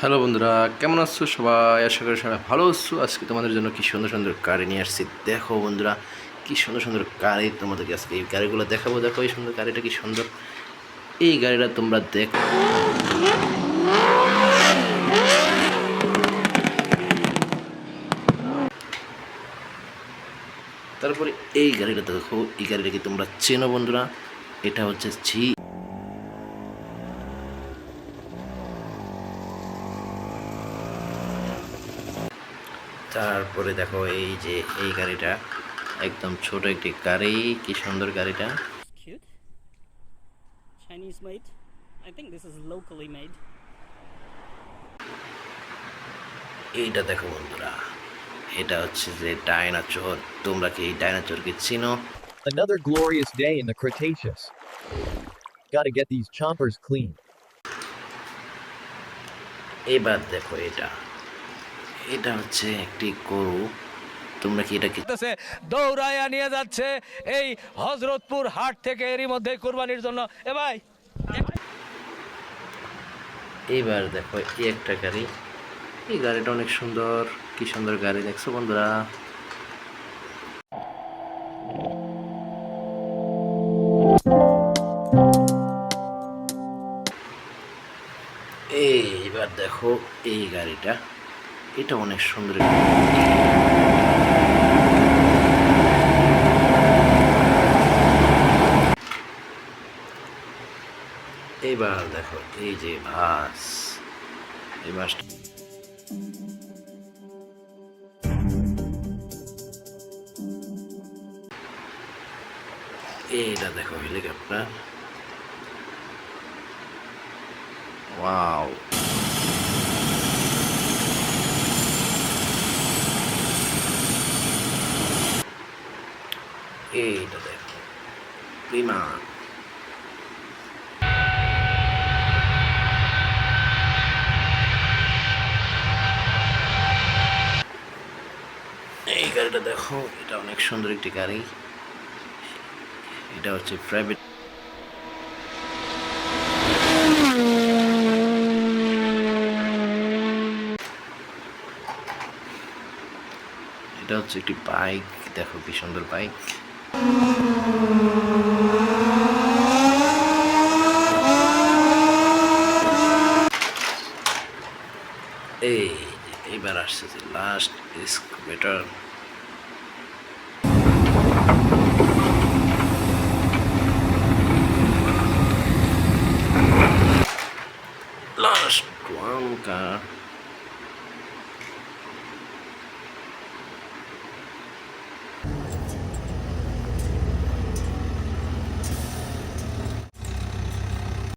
Hello বন্ধুরা, কেমন আছো সবাই? আশা করি সবাই ভালো আছো। আজকে তোমাদের জন্য কি সুন্দর সুন্দর গাড়ি নিয়ে আসছি। দেখো বন্ধুরা, কি সুন্দর সুন্দর গাড়ি তোমাদেরকে আজকে এই গাড়িগুলো দেখাবো। দেখো এই সুন্দর গাড়িটা কি সুন্দর। এই গাড়িটা তোমরা দেখো। তারপরে এই গাড়িটা দেখো, এই গাড়িটা কি তোমরা চেনো বন্ধুরা? এটা হচ্ছে তারপরে দেখো এই যে এই গাড়িটা একদম ছোট একটি গাড়ি, কি সুন্দর গাড়িটা। Cute. Chinese made. I think this is locally made. এইটা দেখো বন্ধুরা, এটা হচ্ছে যে ডাইনোসর। তোমরা কি এই ডাইনোসরকে চিনো? Another glorious day in the Cretaceous. Gotta get these chompers clean. এবার দেখো এটা, এটা হচ্ছে একটি গরু। তোমরা কি এটা কি দৌড়াইয়া নিয়ে যাচ্ছে এই হযরতপুর হাট থেকে এরই মধ্যে কুরবানির জন্য। এ ভাই, এইবার দেখো এই একটা গাড়ি, এই গাড়িটা অনেক সুন্দর। কি সুন্দর গাড়ি দেখছো বন্ধুরা? এইবার দেখো এই গাড়িটা, এটা অনেক সুন্দর। এইবার দেখো এই যে বাস, এই বাসটা এইটা দেখো হেলিকপ্টার। ওয়াও, এইটা দেখো বিমান। এই গাড়িটা দেখো, এটা অনেক সুন্দর একটি গাড়ি। এটা হচ্ছে প্রাইভেট। এটা হচ্ছে একটি বাইক। দেখো কি সুন্দর বাইক। এইবার আসছে যে লাস্ট এক্সকাভেটর। লাস্ট ওয়ান কার।